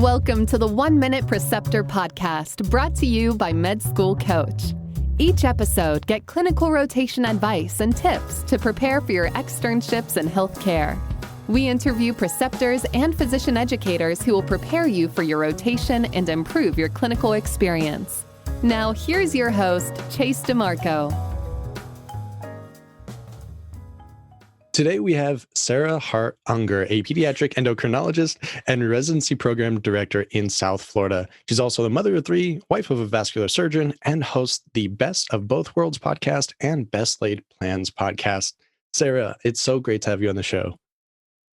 Welcome to the 1 Minute Preceptor podcast, brought to you by Med School Coach. Each episode, get clinical rotation advice and tips to prepare for your externships in healthcare. We interview preceptors and physician educators who will prepare you for your rotation and improve your clinical experience. Now, here's your host, Chase DeMarco. Today we have Sarah Hart-Unger, a pediatric endocrinologist and residency program director in South Florida. She's also the mother of three, wife of a vascular surgeon, and hosts the Best of Both Worlds podcast and Best Laid Plans podcast. Sarah, it's so great to have you on the show.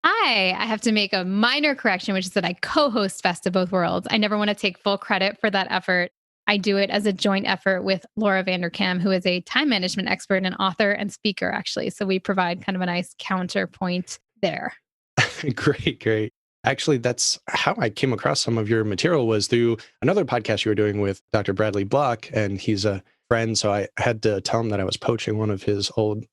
Hi, I have to make a minor correction, which is that I co-host Best of Both Worlds. I never want to take full credit for that effort. I do it as a joint effort with Laura Vanderkam, who is a time management expert and author and speaker, actually. So we provide kind of a nice counterpoint there. Great. Actually, that's how I came across some of your material, was through another podcast you were doing with Dr. Bradley Block, and he's a friend. So I had to tell him that I was poaching one of his old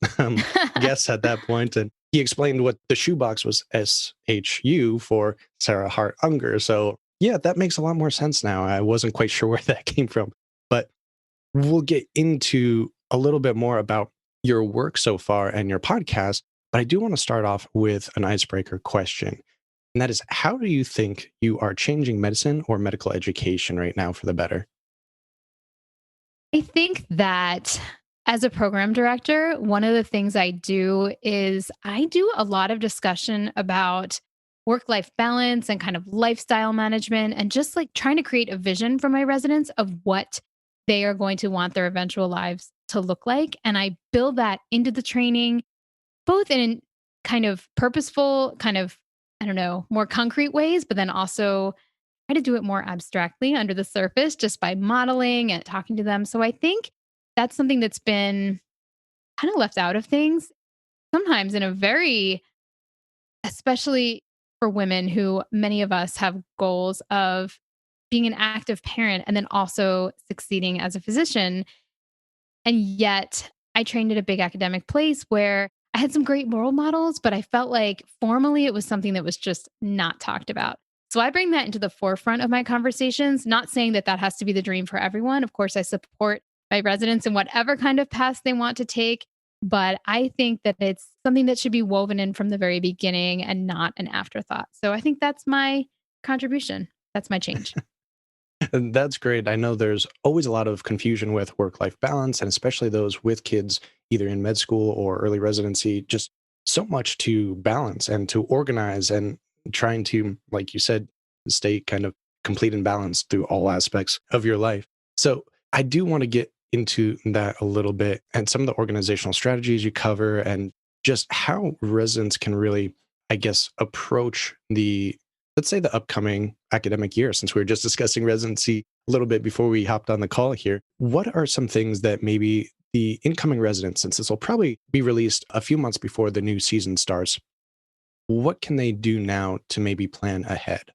guests at that point. And he explained what the shoebox was, SHU, for Sarah Hart-Unger. So yeah, that makes a lot more sense now. I wasn't quite sure where that came from, but we'll get into a little bit more about your work so far and your podcast. But I do want to start off with an icebreaker question. And that is, how do you think you are changing medicine or medical education right now for the better? I think that as a program director, one of the things I do is I do a lot of discussion about work-life balance and kind of lifestyle management, and just like trying to create a vision for my residents of what they are going to want their eventual lives to look like. And I build that into the training, both in kind of purposeful, kind of, more concrete ways, but then also try to do it more abstractly under the surface, just by modeling and talking to them. So I think that's something that's been kind of left out of things sometimes in a very, especially for women who, many of us have goals of being an active parent and then also succeeding as a physician. And yet I trained at a big academic place where I had some great role models, but I felt like formally it was something that was just not talked about. So I bring that into the forefront of my conversations, not saying that that has to be the dream for everyone. Of course, I support my residents in whatever kind of path they want to take. But I think that it's something that should be woven in from the very beginning and not an afterthought. So I think that's my contribution. That's my change. And that's great. I know there's always a lot of confusion with work-life balance, and especially those with kids, either in med school or early residency, just so much to balance and to organize, and trying to, like you said, stay kind of complete and balanced through all aspects of your life. So I do want to get into that a little bit, and some of the organizational strategies you cover, and just how residents can really, I guess, approach let's say the upcoming academic year, since we were just discussing residency a little bit before we hopped on the call here. What are some things that maybe the incoming residents, since this will probably be released a few months before the new season starts, what can they do now to maybe plan ahead?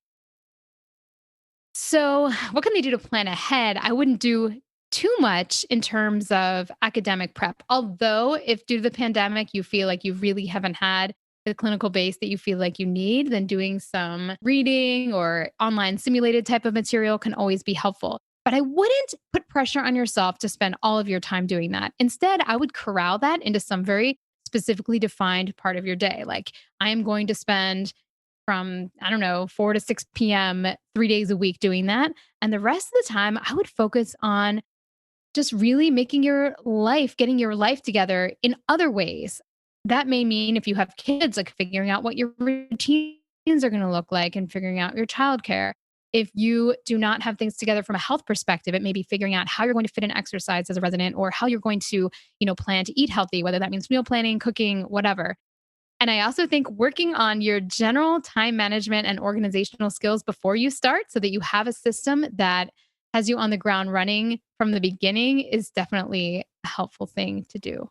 So what can they do to plan ahead? I wouldn't do too much in terms of academic prep. Although if due to the pandemic, you feel like you really haven't had the clinical base that you feel like you need, then doing some reading or online simulated type of material can always be helpful. But I wouldn't put pressure on yourself to spend all of your time doing that. Instead, I would corral that into some very specifically defined part of your day. Like, I am going to spend from, 4 to 6 p.m., 3 days a week doing that. And the rest of the time, I would focus on just really getting your life together in other ways. That may mean, if you have kids, like figuring out what your routines are going to look like and figuring out your childcare. If you do not have things together from a health perspective, it may be figuring out how you're going to fit in exercise as a resident, or how you're going to, plan to eat healthy, whether that means meal planning, cooking, whatever. And I also think working on your general time management and organizational skills before you start, so that you have a system that has you on the ground running from the beginning, is definitely a helpful thing to do.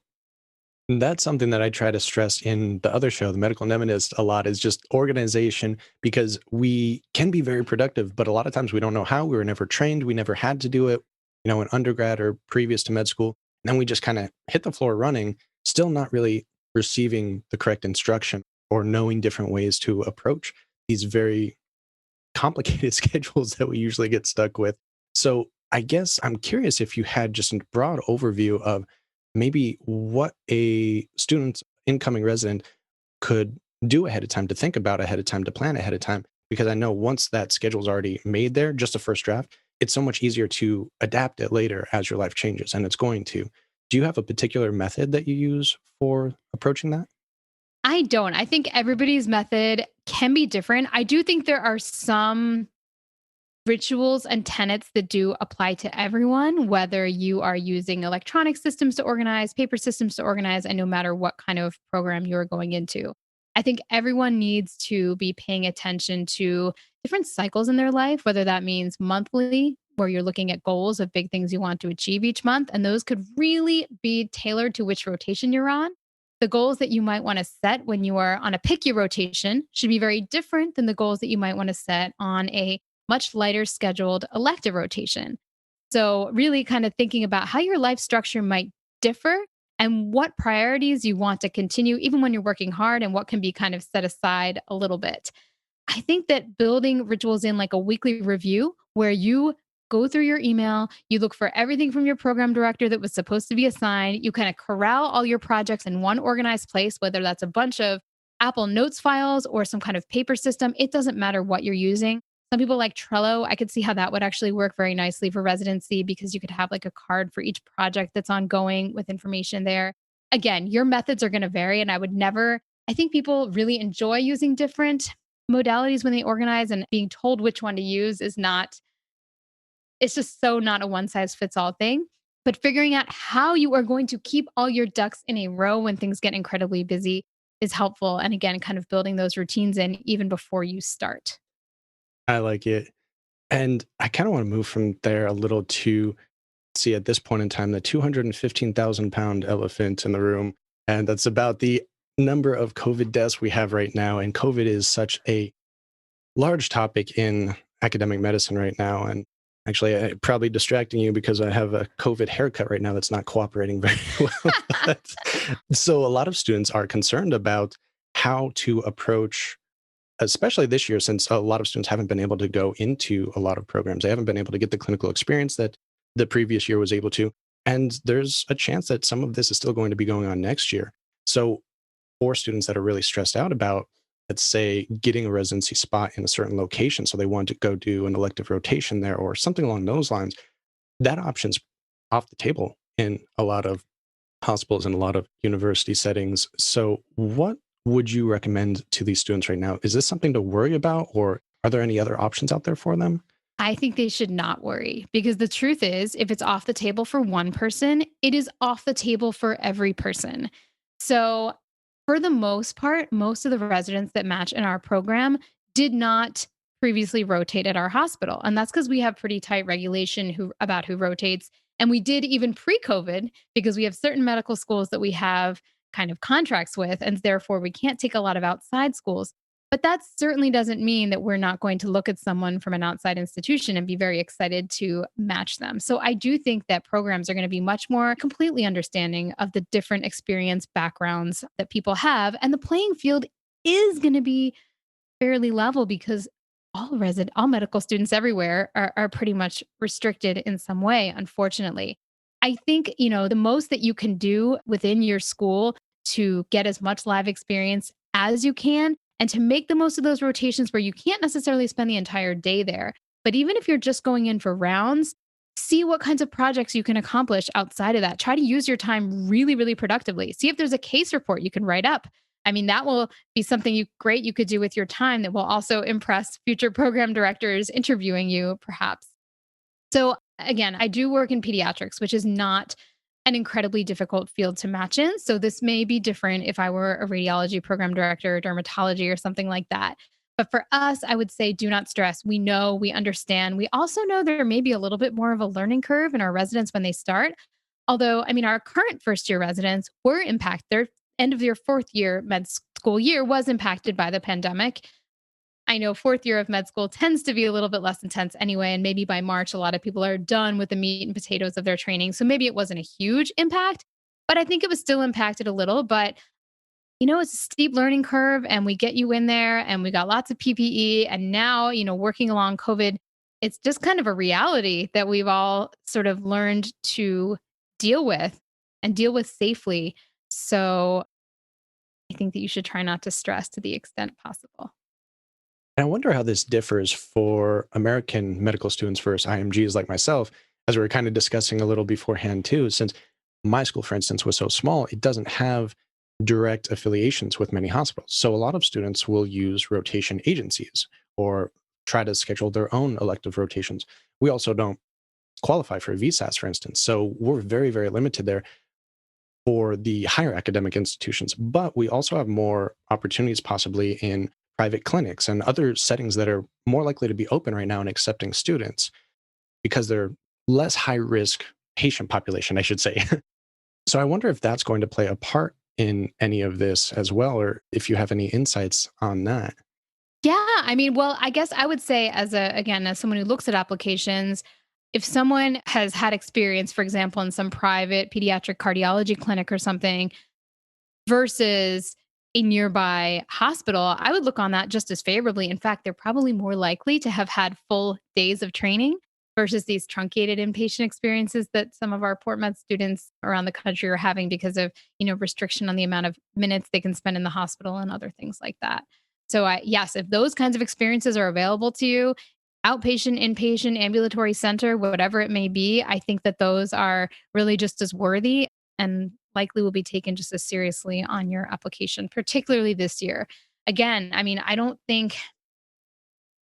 That's something that I try to stress in the other show, The Medical Nemonist, a lot, is just organization, because we can be very productive, but a lot of times we don't know how. We were never trained. We never had to do it, in undergrad or previous to med school. And then we just kind of hit the floor running, still not really receiving the correct instruction or knowing different ways to approach these very complicated schedules that we usually get stuck with. So I guess I'm curious if you had just a broad overview of maybe what a student, incoming resident, could do ahead of time, to think about ahead of time, to plan ahead of time. Because I know once that schedule's already made there, just a first draft, it's so much easier to adapt it later as your life changes, and it's going to. Do you have a particular method that you use for approaching that? I don't. I think everybody's method can be different. I do think there are some rituals and tenets that do apply to everyone, whether you are using electronic systems to organize, paper systems to organize, and no matter what kind of program you're going into. I think everyone needs to be paying attention to different cycles in their life, whether that means monthly, where you're looking at goals of big things you want to achieve each month. And those could really be tailored to which rotation you're on. The goals that you might want to set when you are on a pick your rotation should be very different than the goals that you might want to set on a much lighter scheduled elective rotation. So, really kind of thinking about how your life structure might differ and what priorities you want to continue, even when you're working hard, and what can be kind of set aside a little bit. I think that building rituals in like a weekly review where you go through your email, you look for everything from your program director that was supposed to be assigned, you kind of corral all your projects in one organized place, whether that's a bunch of Apple Notes files or some kind of paper system. It doesn't matter what you're using. Some people like Trello. I could see how that would actually work very nicely for residency because you could have like a card for each project that's ongoing with information there. Again, your methods are going to vary, and I would never, I think people really enjoy using different modalities when they organize, and being told which one to use is not, it's just so not a one size fits all thing. But figuring out how you are going to keep all your ducks in a row when things get incredibly busy is helpful. And again, kind of building those routines in even before you start. I like it. And I kind of want to move from there a little to see at this point in time the 215,000 pound elephant in the room. And that's about the number of COVID deaths we have right now. And COVID is such a large topic in academic medicine right now. And actually, probably distracting you because I have a COVID haircut right now that's not cooperating very well. But, so a lot of students are concerned about how to approach, especially this year, since a lot of students haven't been able to go into a lot of programs. They haven't been able to get the clinical experience that the previous year was able to. And there's a chance that some of this is still going to be going on next year. So for students that are really stressed out about, let's say, getting a residency spot in a certain location, so they want to go do an elective rotation there or something along those lines, that option's off the table in a lot of hospitals and a lot of university settings. So what would you recommend to these students right now? Is this something to worry about, or are there any other options out there for them? I think they should not worry because the truth is, if it's off the table for one person, it is off the table for every person. So, for the most part, most of the residents that match in our program did not previously rotate at our hospital. And that's because we have pretty tight regulation about who rotates. And we did even pre COVID because we have certain medical schools that we have kind of contracts with. And therefore, we can't take a lot of outside schools. But that certainly doesn't mean that we're not going to look at someone from an outside institution and be very excited to match them. So I do think that programs are going to be much more completely understanding of the different experience backgrounds that people have. And the playing field is going to be fairly level because all medical students everywhere are pretty much restricted in some way, unfortunately. I think, the most that you can do within your school to get as much live experience as you can and to make the most of those rotations where you can't necessarily spend the entire day there. But even if you're just going in for rounds, see what kinds of projects you can accomplish outside of that. Try to use your time really, really productively. See if there's a case report you can write up. I mean, that will be something great you could do with your time that will also impress future program directors interviewing you, perhaps. So, again, I do work in pediatrics, which is not an incredibly difficult field to match in. So, this may be different if I were a radiology program director, dermatology, or something like that. But for us, I would say do not stress. We know, we understand. We also know there may be a little bit more of a learning curve in our residents when they start. Although, I mean, our current first year residents were impacted. Their end of their fourth year med school year was impacted by the pandemic. I know fourth year of med school tends to be a little bit less intense anyway. And maybe by March, a lot of people are done with the meat and potatoes of their training. So maybe it wasn't a huge impact, but I think it was still impacted a little. But it's a steep learning curve and we get you in there and we got lots of PPE. And now, working along COVID, it's just kind of a reality that we've all sort of learned to deal with and deal with safely. So I think that you should try not to stress to the extent possible. And I wonder how this differs for American medical students versus IMGs like myself, as we were kind of discussing a little beforehand too, since my school, for instance, was so small, it doesn't have direct affiliations with many hospitals. So a lot of students will use rotation agencies or try to schedule their own elective rotations. We also don't qualify for VSAS, for instance. So we're very, very limited there for the higher academic institutions, but we also have more opportunities possibly in private clinics and other settings that are more likely to be open right now and accepting students because they're less high risk patient population, I should say. So I wonder if that's going to play a part in any of this as well, or if you have any insights on that. Yeah, I mean, well, I guess I would say as someone who looks at applications, if someone has had experience, for example, in some private pediatric cardiology clinic or something versus a nearby hospital, I would look on that just as favorably. In fact, they're probably more likely to have had full days of training versus these truncated inpatient experiences that some of our Port Med students around the country are having because of, restriction on the amount of minutes they can spend in the hospital and other things like that. So yes, if those kinds of experiences are available to you, outpatient, inpatient, ambulatory center, whatever it may be, I think that those are really just as worthy and likely will be taken just as seriously on your application, particularly this year. Again, I mean, I don't think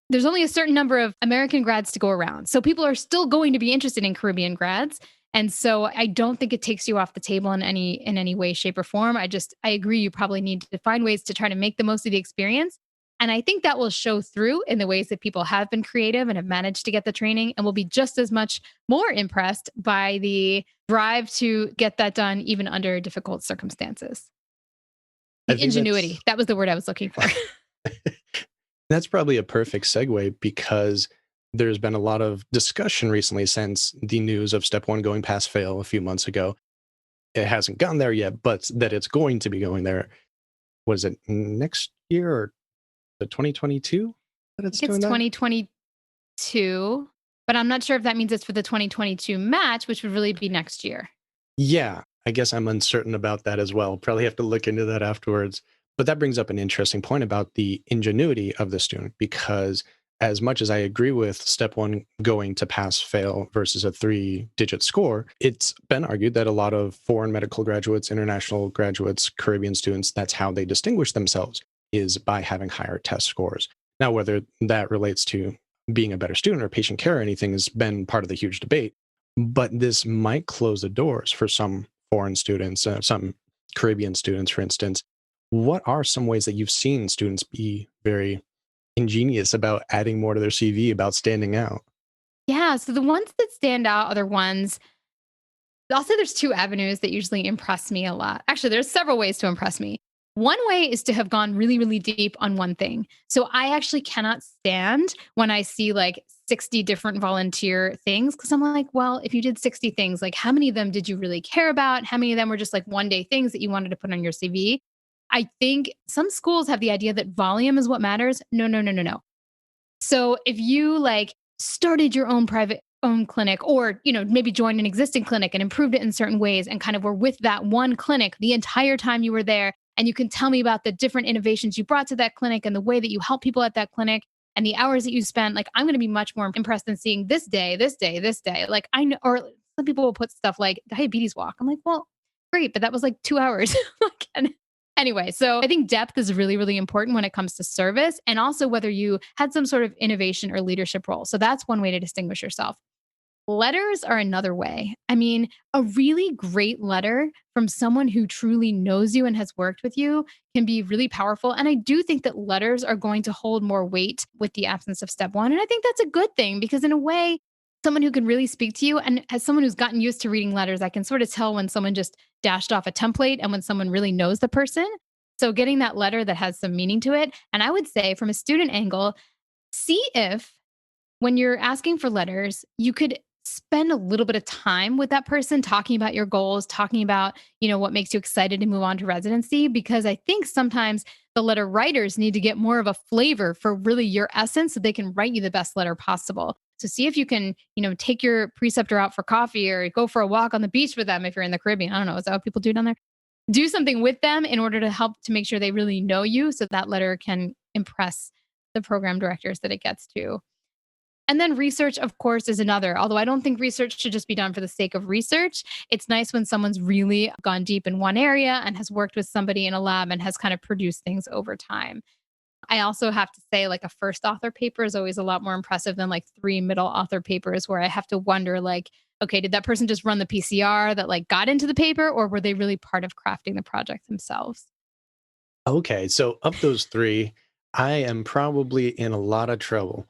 there's only a certain number of American grads to go around. So people are still going to be interested in Caribbean grads. And so I don't think it takes you off the table in any way, shape, or form. I agree you probably need to find ways to try to make the most of the experience. And I think that will show through in the ways that people have been creative and have managed to get the training and will be just as much more impressed by the drive to get that done even under difficult circumstances. I The think ingenuity. That was the word I was looking for. that's probably a perfect segue because there's been a lot of discussion recently since the news of step one going past fail a few months ago. It hasn't gotten there yet, but that it's going to be going there. Was it next year or the 2022 that it's It's doing that? 2022, but I'm not sure if that means it's for the 2022 match, which would really be next year. Yeah, I guess I'm uncertain about that as well. Probably have to look into that afterwards. But that brings up an interesting point about the ingenuity of the student, because as much as I agree with step one going to pass fail versus a 3-digit score, it's been argued that a lot of foreign medical graduates, international graduates, Caribbean students, that's how they distinguish themselves is by having higher test scores. Now, whether that relates to being a better student or patient care or anything has been part of the huge debate. But this might close the doors for some foreign students, some Caribbean students, for instance. What are some ways that you've seen students be very ingenious about adding more to their CV, about standing out? Yeah. So the ones that stand out are the ones, I'll say there's two avenues that usually impress me a lot. Actually, there's several ways to impress me. One way is to have gone really, really deep on one thing. So I actually cannot stand when I see like 60 different volunteer things because I'm like, well, if you did 60 things, like how many of them did you really care about? How many of them were just like one day things that you wanted to put on your CV? I think some schools have the idea that volume is what matters. No, no, no, no, no. So if you like started your own private own clinic or, maybe joined an existing clinic and improved it in certain ways and kind of were with that one clinic the entire time you were there and you can tell me about the different innovations you brought to that clinic and the way that you help people at that clinic and the hours that you spent, like I'm going to be much more impressed than seeing this day, this day, this day. Like I know, or some people will put stuff like diabetes walk. I'm like, well, great, but that was like 2 hours. And anyway, so I think depth is really, really important when it comes to service and also whether you had some sort of innovation or leadership role. So that's one way to distinguish yourself. Letters are another way. I mean, a really great letter from someone who truly knows you and has worked with you can be really powerful. And I do think that letters are going to hold more weight with the absence of step one. And I think that's a good thing because, in a way, someone who can really speak to you, and as someone who's gotten used to reading letters, I can sort of tell when someone just dashed off a template and when someone really knows the person. So, getting that letter that has some meaning to it. And I would say, from a student angle, see if when you're asking for letters, you could spend a little bit of time with that person, talking about your goals, talking about, what makes you excited to move on to residency. Because I think sometimes the letter writers need to get more of a flavor for really your essence so they can write you the best letter possible. So see if you can, take your preceptor out for coffee or go for a walk on the beach with them if you're in the Caribbean. I don't know. Is that what people do down there? Do something with them in order to help to make sure they really know you so that letter can impress the program directors that it gets to. And then research, of course, is another. Although I don't think research should just be done for the sake of research. It's nice when someone's really gone deep in one area and has worked with somebody in a lab and has kind of produced things over time. I also have to say, like, a first author paper is always a lot more impressive than like three middle author papers where I have to wonder, like, okay, did that person just run the PCR that like got into the paper, or were they really part of crafting the project themselves? Okay, so of those three, I am probably in a lot of trouble.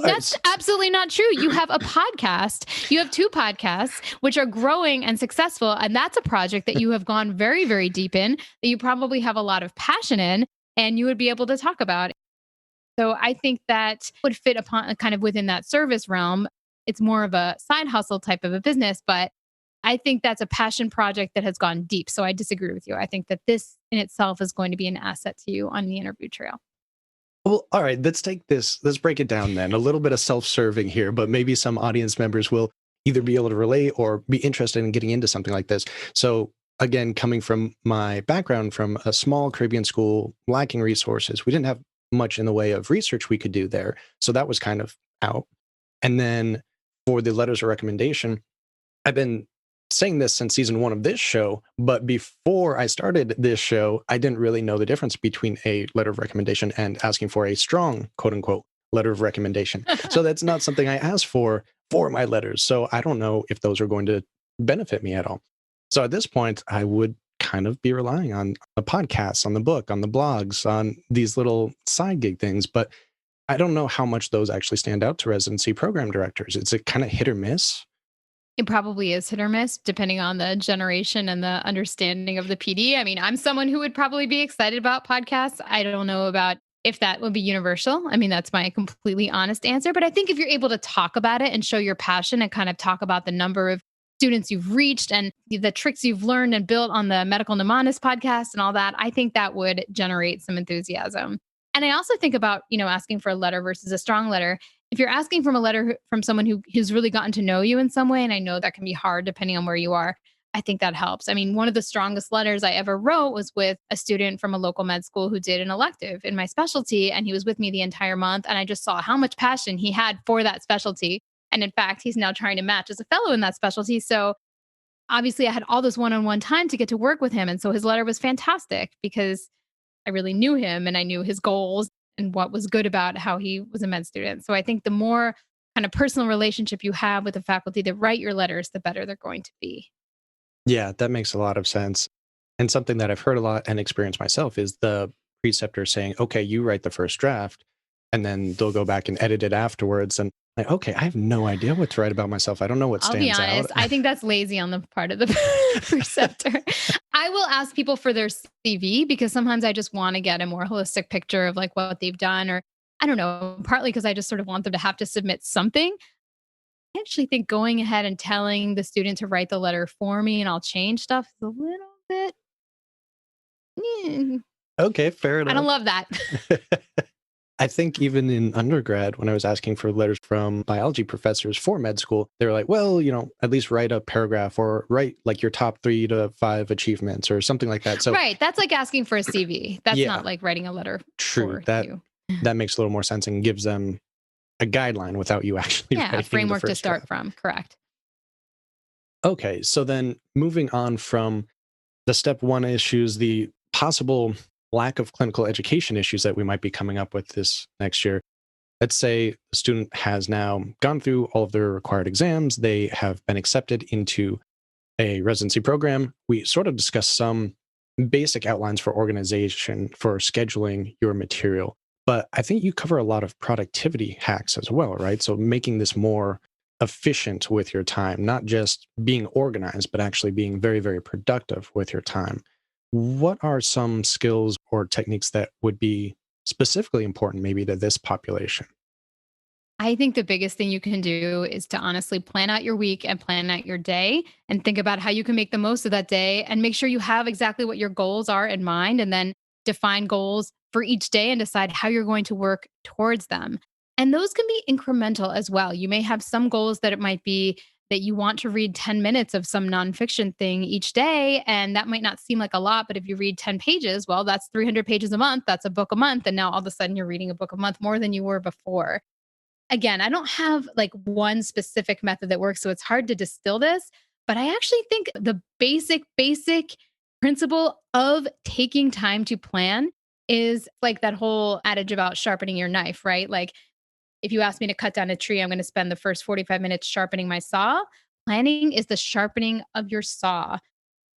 That's absolutely not true. You have a podcast. You have two podcasts, which are growing and successful. And that's a project that you have gone very, very deep in, that you probably have a lot of passion in, and you would be able to talk about. So I think that would fit upon kind of within that service realm. It's more of a side hustle type of a business, but I think that's a passion project that has gone deep. So I disagree with you. I think that this in itself is going to be an asset to you on the interview trail. Well, all right, let's break it down then. A little bit of self-serving here, but maybe some audience members will either be able to relate or be interested in getting into something like this. So again, coming from my background from a small Caribbean school, lacking resources, we didn't have much in the way of research we could do there. So that was kind of out. And then for the letters of recommendation, I've been saying this since season one of this show, but before I started this show, I didn't really know the difference between a letter of recommendation and asking for a strong, quote unquote, letter of recommendation. So that's not something I asked for my letters. So I don't know if those are going to benefit me at all. So at this point, I would kind of be relying on the podcasts, on the book, on the blogs, on these little side gig things. But I don't know how much those actually stand out to residency program directors. It's a kind of hit or miss. It probably is hit or miss depending on the generation and the understanding of the PD. I mean, I'm someone who would probably be excited about podcasts. I don't know about if that would be universal. I mean, that's my completely honest answer. But I think if you're able to talk about it and show your passion and kind of talk about the number of students you've reached and the tricks you've learned and built on the medical mnemonist podcast and all that, I think that would generate some enthusiasm. And I also think about, asking for a letter versus a strong letter. If you're asking from a letter from someone who's really gotten to know you in some way, and I know that can be hard depending on where you are, I think that helps. I mean, one of the strongest letters I ever wrote was with a student from a local med school who did an elective in my specialty, and he was with me the entire month. And I just saw how much passion he had for that specialty. And in fact, he's now trying to match as a fellow in that specialty. So obviously, I had all this one-on-one time to get to work with him. And so his letter was fantastic because I really knew him and I knew his goals and what was good about how he was a med student. So I think the more kind of personal relationship you have with the faculty that write your letters, the better they're going to be. Yeah, that makes a lot of sense. And something that I've heard a lot and experienced myself is the preceptor saying, okay, you write the first draft, and then they'll go back and edit it afterwards. And like, okay, I have no idea what to write about myself. I don't know what I'll be stands honest. out. I think that's lazy on the part of the preceptor. I will ask people for their CV because sometimes I just want to get a more holistic picture of like what they've done, or I don't know, partly because I just sort of want them to have to submit something. I actually think going ahead and telling the student to write the letter for me and I'll change stuff is a little bit, eh, Okay, fair I don't enough. love that. I think even in undergrad, when I was asking for letters from biology professors for med school, they were like, well, at least write a paragraph or write like your top 3 to 5 achievements or something like that. So Right. That's like asking for a CV. That's yeah, not like writing a letter true. for That you. that makes a little more sense and gives them a guideline without you actually Yeah, a writing the framework to first start draft. from. Correct. Okay, so then moving on from the step one issues, the possible lack of clinical education issues that we might be coming up with this next year. Let's say the student has now gone through all of their required exams, they have been accepted into a residency program. We sort of discussed some basic outlines for organization, for scheduling your material. But I think you cover a lot of productivity hacks as well, right? So making this more efficient with your time, not just being organized, but actually being very, very productive with your time. What are some skills or techniques that would be specifically important maybe to this population? I think the biggest thing you can do is to honestly plan out your week and plan out your day and think about how you can make the most of that day and make sure you have exactly what your goals are in mind and then define goals for each day and decide how you're going to work towards them. And those can be incremental as well. You may have some goals that it might be that you want to read 10 minutes of some nonfiction thing each day. And that might not seem like a lot, but if you read 10 pages, well, that's 300 pages a month. That's a book a month. And now all of a sudden you're reading a book a month more than you were before. Again, I don't have like one specific method that works, so it's hard to distill this, but I actually think the basic principle of taking time to plan is like that whole adage about sharpening your knife, right? Like if you ask me to cut down a tree, I'm going to spend the first 45 minutes sharpening my saw. Planning is the sharpening of your saw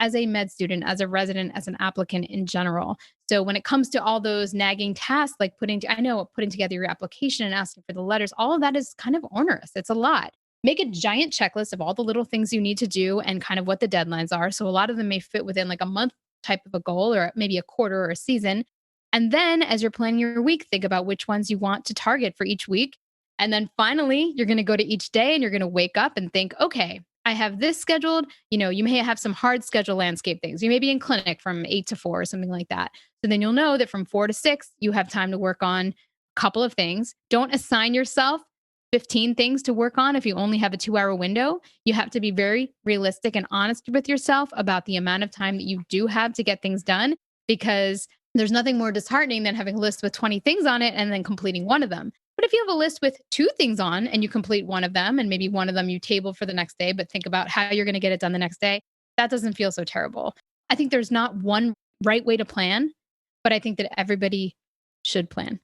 as a med student, as a resident, as an applicant in general. So when it comes to all those nagging tasks, like putting together your application and asking for the letters, all of that is kind of onerous. It's a lot. Make a giant checklist of all the little things you need to do and kind of what the deadlines are. So a lot of them may fit within like a month type of a goal or maybe a quarter or a season. And then as you're planning your week, think about which ones you want to target for each week. And then finally, you're going to go to each day and you're going to wake up and think, okay, I have this scheduled. You may have some hard schedule landscape things. You may be in clinic from 8 to 4 or something like that. So then you'll know that from 4 to 6, you have time to work on a couple of things. Don't assign yourself 15 things to work on if you only have a 2-hour window. You have to be very realistic and honest with yourself about the amount of time that you do have to get things done, because there's nothing more disheartening than having a list with 20 things on it and then completing one of them. But if you have a list with 2 things on and you complete one of them, and maybe one of them you table for the next day, but think about how you're going to get it done the next day, that doesn't feel so terrible. I think there's not one right way to plan, but I think that everybody should plan.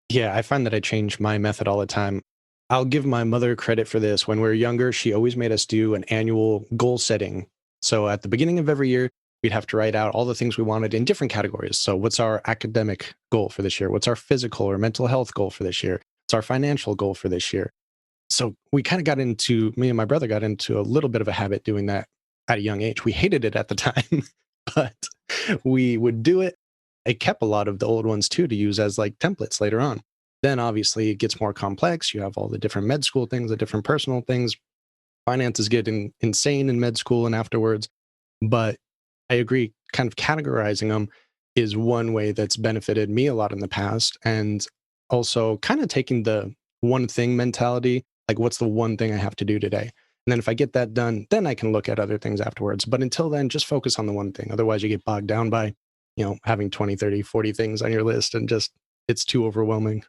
Yeah, I find that I change my method all the time. I'll give my mother credit for this. When we were younger, she always made us do an annual goal setting. So at the beginning of every year, we'd have to write out all the things we wanted in different categories. So what's our academic goal for this year? What's our physical or mental health goal for this year? What's our financial goal for this year? So me and my brother got into a little bit of a habit doing that at a young age. We hated it at the time, but we would do it. I kept a lot of the old ones too to use as like templates later on. Then obviously it gets more complex. You have all the different med school things, the different personal things. Finances get insane in med school and afterwards. But I agree, kind of categorizing them is one way that's benefited me a lot in the past. And also kind of taking the one thing mentality, like what's the one thing I have to do today? And then if I get that done, then I can look at other things afterwards. But until then, just focus on the one thing. Otherwise you get bogged down by, having 20, 30, 40 things on your list and just, it's too overwhelming.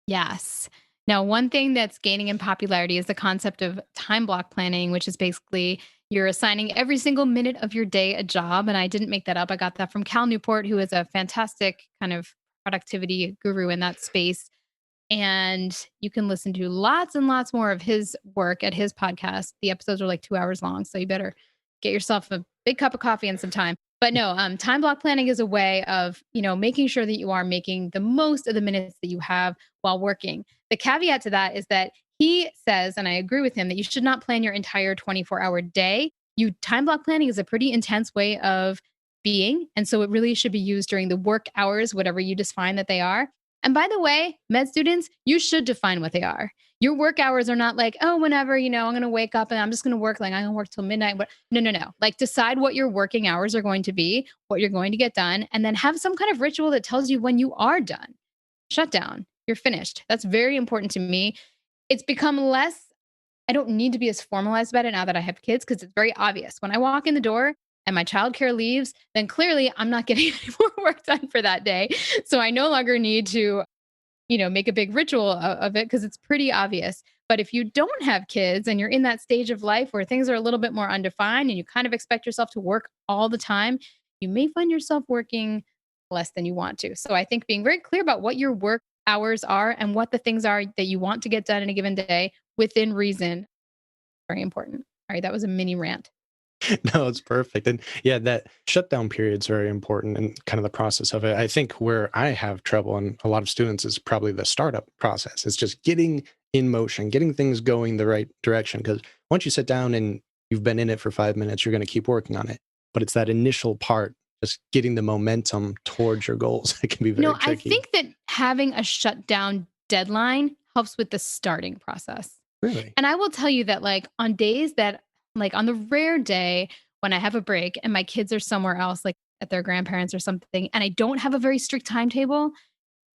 Yes. Now, one thing that's gaining in popularity is the concept of time block planning, which is basically you're assigning every single minute of your day a job. And I didn't make that up. I got that from Cal Newport, who is a fantastic kind of productivity guru in that space. And you can listen to lots and lots more of his work at his podcast. The episodes are like 2 hours long. So you better get yourself a big cup of coffee and some time. But no, time block planning is a way of, making sure that you are making the most of the minutes that you have while working. The caveat to that is that he says, and I agree with him, that you should not plan your entire 24-hour day. Time block planning is a pretty intense way of being. And so it really should be used during the work hours, whatever you define that they are. And by the way, med students, you should define what they are. Your work hours are not like, oh, whenever, I'm going to wake up and I'm just going to work, like I'm going to work till midnight. No. Like decide what your working hours are going to be, what you're going to get done, and then have some kind of ritual that tells you when you are done. Shut down. You're finished. That's very important to me. It's become less, I don't need to be as formalized about it now that I have kids, because it's very obvious. When I walk in the door and my childcare leaves, then clearly I'm not getting any more work done for that day. So I no longer need to, make a big ritual of it, because it's pretty obvious. But if you don't have kids and you're in that stage of life where things are a little bit more undefined and you kind of expect yourself to work all the time, you may find yourself working less than you want to. So I think being very clear about what your work hours are and what the things are that you want to get done in a given day within reason, very important. All right, that was a mini rant. No, it's perfect. And yeah, that shutdown period is very important and kind of the process of it. I think where I have trouble and a lot of students is probably the startup process. It's just getting in motion, getting things going the right direction. Because once you sit down and you've been in it for 5 minutes, you're going to keep working on it. But it's that initial part, just getting the momentum towards your goals. It can be very tricky. I think that having a shutdown deadline helps with the starting process. Really? And I will tell you that like on days that like on the rare day when I have a break and my kids are somewhere else, like at their grandparents or something, and I don't have a very strict timetable,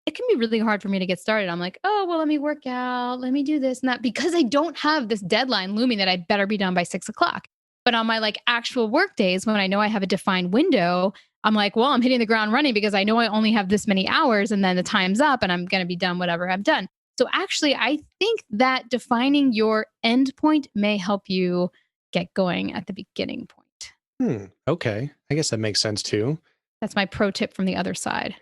it can be really hard for me to get started. I'm like, oh, well, let me work out, let me do this and that, because I don't have this deadline looming that I better be done by 6 o'clock. But on my like actual work days, when I know I have a defined window, I'm like, well, I'm hitting the ground running because I know I only have this many hours and then the time's up and I'm going to be done whatever I've done. So actually, I think that defining your end point may help you get going at the beginning point. Okay. I guess that makes sense too. That's my pro tip from the other side.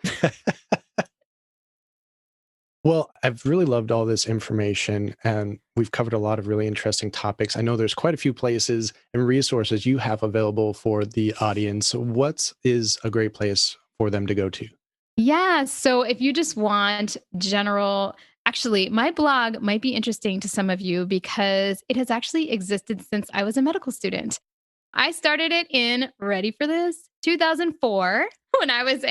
Well, I've really loved all this information, and we've covered a lot of really interesting topics. I know there's quite a few places and resources you have available for the audience. What is a great place for them to go to? Yeah. So if you just want general, actually, my blog might be interesting to some of you because it has actually existed since I was a medical student. I started it in, ready for this, 2004 when I was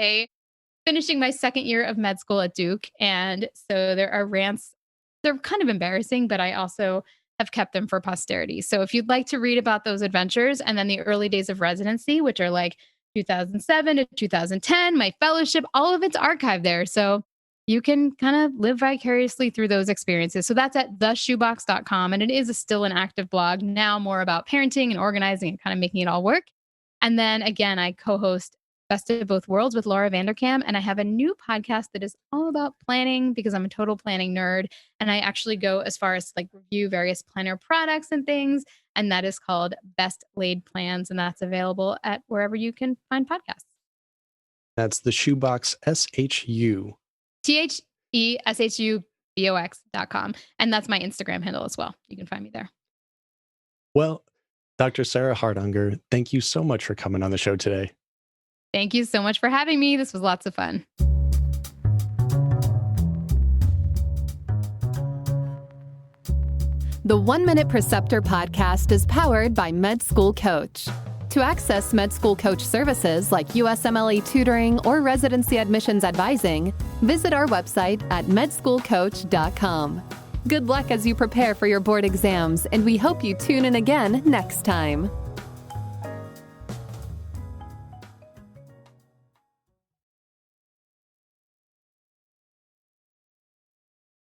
finishing my second year of med school at Duke. And so there are rants. They're kind of embarrassing, but I also have kept them for posterity. So if you'd like to read about those adventures and then the early days of residency, which are like 2007 to 2010, my fellowship, all of it's archived there. So you can kind of live vicariously through those experiences. So that's at theshoebox.com. And it is still an active blog now, more about parenting and organizing and kind of making it all work. And then again, I co-host Best of Both Worlds with Laura Vanderkam. And I have a new podcast that is all about planning because I'm a total planning nerd. And I actually go as far as like review various planner products and things. And that is called Best Laid Plans. And that's available at wherever you can find podcasts. That's the Shoebox, SHU. THESHUBOX.com. And that's my Instagram handle as well. You can find me there. Well, Dr. Sarah Hart-Unger, thank you so much for coming on the show today. Thank you so much for having me. This was lots of fun. The 1 Minute Preceptor podcast is powered by Med School Coach. To access Med School Coach services like USMLE tutoring or residency admissions advising, visit our website at medschoolcoach.com. Good luck as you prepare for your board exams, and we hope you tune in again next time.